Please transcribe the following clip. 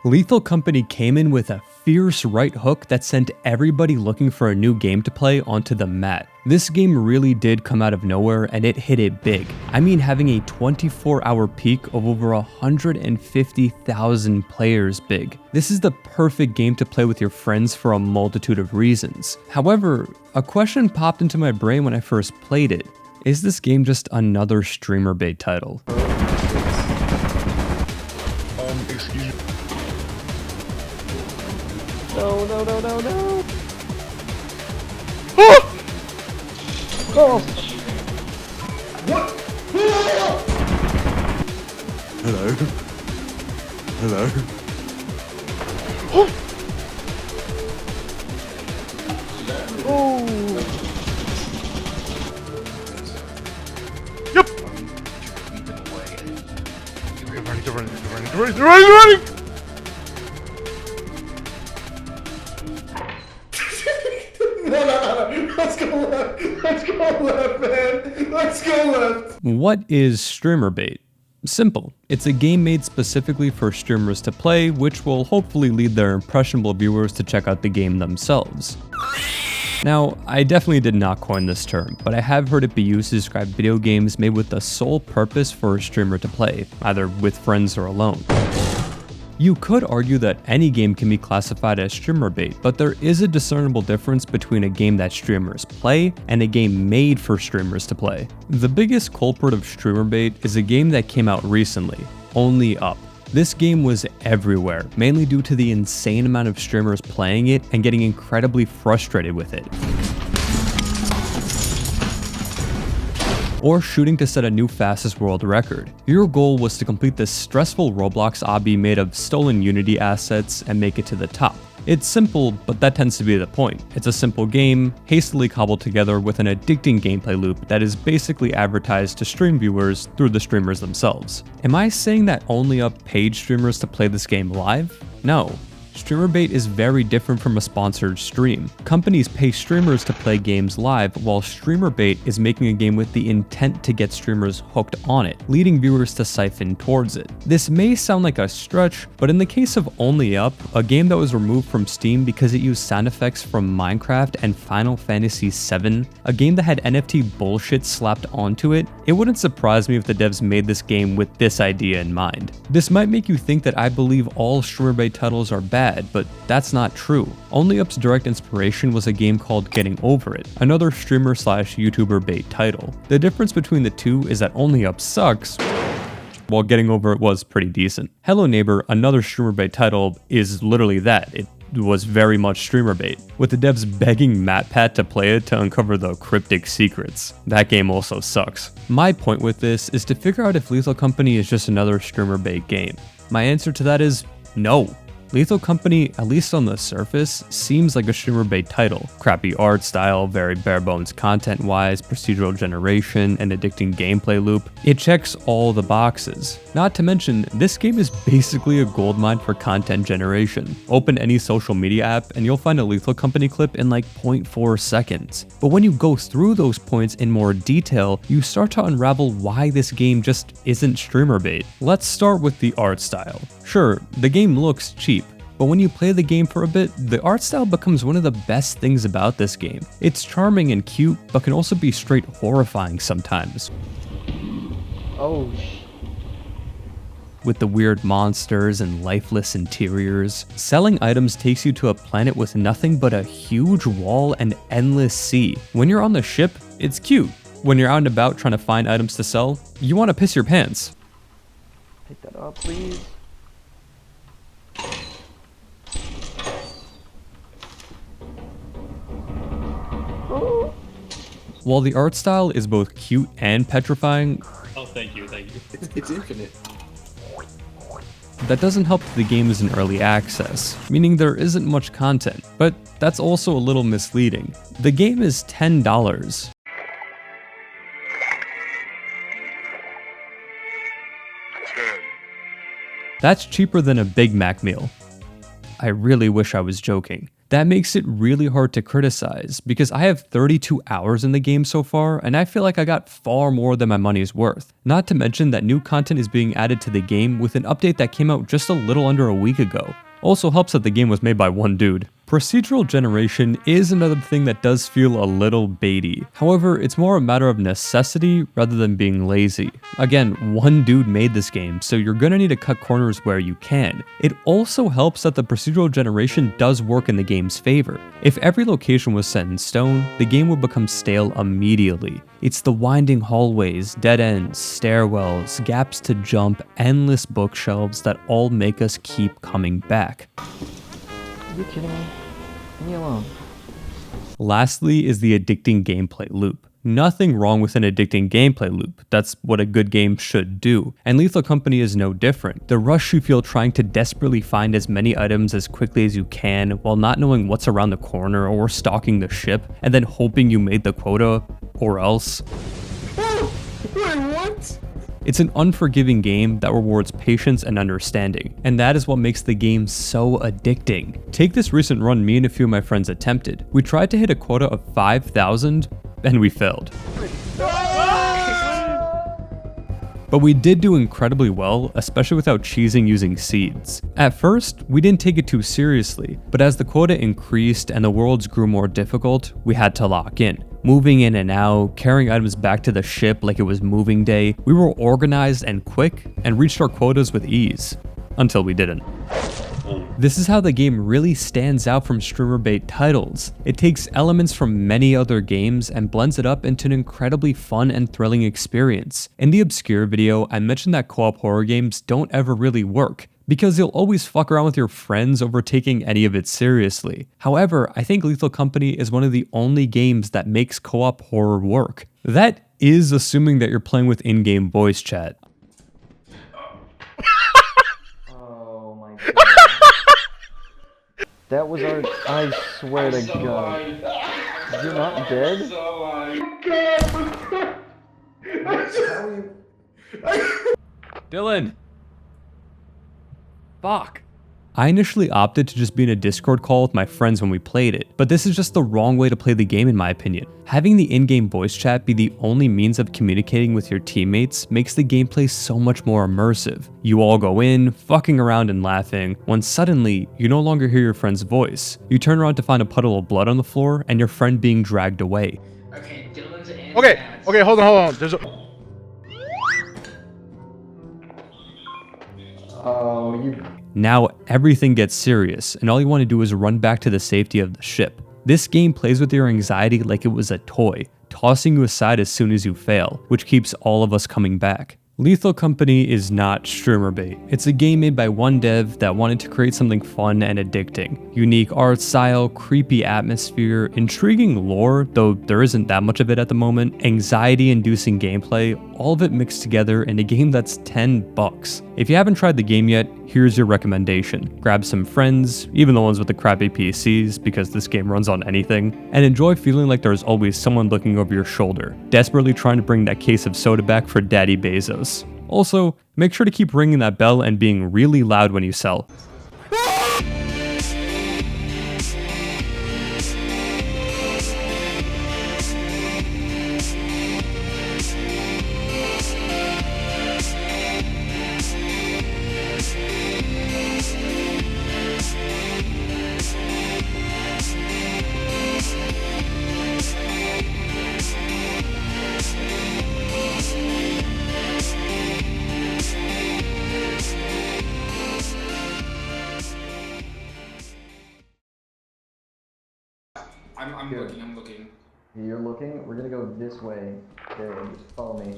Lethal Company came in with a fierce right hook that sent everybody looking for a new game to play onto the mat. This game really did come out of nowhere and it hit it big. I mean, having a 24-hour peak of over 150,000 players big. This is the perfect game to play with your friends for a multitude of reasons. However, a question popped into my brain when I first played it. Is this game just another streamer bait title? Excuse me. No. Oh! Oh. What? Hello? Hello? Oh. Yep! They're running! No. Let's go left, man. Let's go left. What is streamer bait? Simple. It's a game made specifically for streamers to play, which will hopefully lead their impressionable viewers to check out the game themselves. Now, I definitely did not coin this term, but I have heard it be used to describe video games made with the sole purpose for a streamer to play, either with friends or alone. You could argue that any game can be classified as streamer bait, but there is a discernible difference between a game that streamers play and a game made for streamers to play. The biggest culprit of streamer bait is a game that came out recently, Only Up. This game was everywhere, mainly due to the insane amount of streamers playing it and getting incredibly frustrated with it. Or shooting to set a new fastest world record. Your goal was to complete this stressful Roblox obby made of stolen Unity assets and make it to the top. It's simple, but that tends to be the point. It's a simple game, hastily cobbled together with an addicting gameplay loop that is basically advertised to stream viewers through the streamers themselves. Am I saying that Only Up paid streamers to play this game live? No. Streamer bait is very different from a sponsored stream. Companies pay streamers to play games live, while streamer bait is making a game with the intent to get streamers hooked on it, leading viewers to siphon towards it. This may sound like a stretch, but in the case of Only Up, a game that was removed from Steam because it used sound effects from Minecraft and Final Fantasy VII, a game that had NFT bullshit slapped onto it, it wouldn't surprise me if the devs made this game with this idea in mind. This might make you think that I believe all streamer bait titles are bad, but that's not true. Only Up's direct inspiration was a game called Getting Over It, another streamer/YouTuber bait title. The difference between the two is that Only Up sucks, while Getting Over It was pretty decent. Hello Neighbor, another streamer bait title, is literally that. It was very much streamer bait, with the devs begging MatPat to play it to uncover the cryptic secrets. That game also sucks. My point with this is to figure out if Lethal Company is just another streamer bait game. My answer to that is no. Lethal Company, at least on the surface, seems like a streamer bait title. Crappy art style, very bare bones content wise, procedural generation, and addicting gameplay loop. It checks all the boxes. Not to mention, this game is basically a goldmine for content generation. Open any social media app and you'll find a Lethal Company clip in like 0.4 seconds. But when you go through those points in more detail, you start to unravel why this game just isn't streamer bait. Let's start with the art style. Sure, the game looks cheap, but when you play the game for a bit, the art style becomes one of the best things about this game. It's charming and cute, but can also be straight horrifying sometimes. Oh. With the weird monsters and lifeless interiors. Selling items takes you to a planet with nothing but a huge wall and endless sea. When you're on the ship, it's cute. When you're out and about trying to find items to sell, you want to piss your pants. Pick that up, please. Oh. While the art style is both cute and petrifying, Oh, thank you. It's infinite. that doesn't help that the game is in early access, meaning there isn't much content, but that's also a little misleading. The game is $10. That's cheaper than a Big Mac meal. I really wish I was joking. That makes it really hard to criticize, because I have 32 hours in the game so far, and I feel like I got far more than my money's worth. Not to mention that new content is being added to the game with an update that came out just a little under a week ago. Also helps that the game was made by one dude. Procedural generation is another thing that does feel a little baity. However, it's more a matter of necessity rather than being lazy. Again, one dude made this game, so you're gonna need to cut corners where you can. It also helps that the procedural generation does work in the game's favor. If every location was set in stone, the game would become stale immediately. It's the winding hallways, dead ends, stairwells, gaps to jump, endless bookshelves that all make us keep coming back. Are you kidding me? Leave me alone. Lastly is the addicting gameplay loop. Nothing wrong with an addicting gameplay loop. That's what a good game should do. And Lethal Company is no different. The rush you feel trying to desperately find as many items as quickly as you can while not knowing what's around the corner or stalking the ship and then hoping you made the quota or else. Oh, wait, what? It's an unforgiving game that rewards patience and understanding, and that is what makes the game so addicting. Take this recent run me and a few of my friends attempted. We tried to hit a quota of 5,000, and we failed. But we did do incredibly well, especially without cheesing using seeds. At first, we didn't take it too seriously, but as the quota increased and the worlds grew more difficult, we had to lock in. Moving in and out, carrying items back to the ship like it was moving day, we were organized and quick, and reached our quotas with ease. Until we didn't. This is how the game really stands out from streamer bait titles. It takes elements from many other games and blends it up into an incredibly fun and thrilling experience. In the Obscure video, I mentioned that co-op horror games don't ever really work, because you'll always fuck around with your friends over taking any of it seriously. However, I think Lethal Company is one of the only games that makes co-op horror work. That is assuming that you're playing with in-game voice chat. Oh my god. That was our. I swear to God. You're not dead? Dylan! Fuck. I initially opted to just be in a Discord call with my friends when we played it, but this is just the wrong way to play the game in my opinion. Having the in-game voice chat be the only means of communicating with your teammates makes the gameplay so much more immersive. You all go in, fucking around and laughing, when suddenly, you no longer hear your friend's voice. You turn around to find a puddle of blood on the floor and your friend being dragged away. Okay, Dylan's in. Okay, hold on. There's a... Oh, you. Now everything gets serious, and all you want to do is run back to the safety of the ship. This game plays with your anxiety like it was a toy, tossing you aside as soon as you fail, which keeps all of us coming back. Lethal Company is not streamer bait. It's a game made by one dev that wanted to create something fun and addicting. Unique art style, creepy atmosphere, intriguing lore, though there isn't that much of it at the moment, anxiety-inducing gameplay, all of it mixed together in a game that's $10. If you haven't tried the game yet, here's your recommendation. Grab some friends, even the ones with the crappy PCs, because this game runs on anything, and enjoy feeling like there's always someone looking over your shoulder, desperately trying to bring that case of soda back for Daddy Bezos. Also, make sure to keep ringing that bell and being really loud when you sell. I'm Good. looking, I'm looking. You're looking? We're gonna go this way. There, just follow me.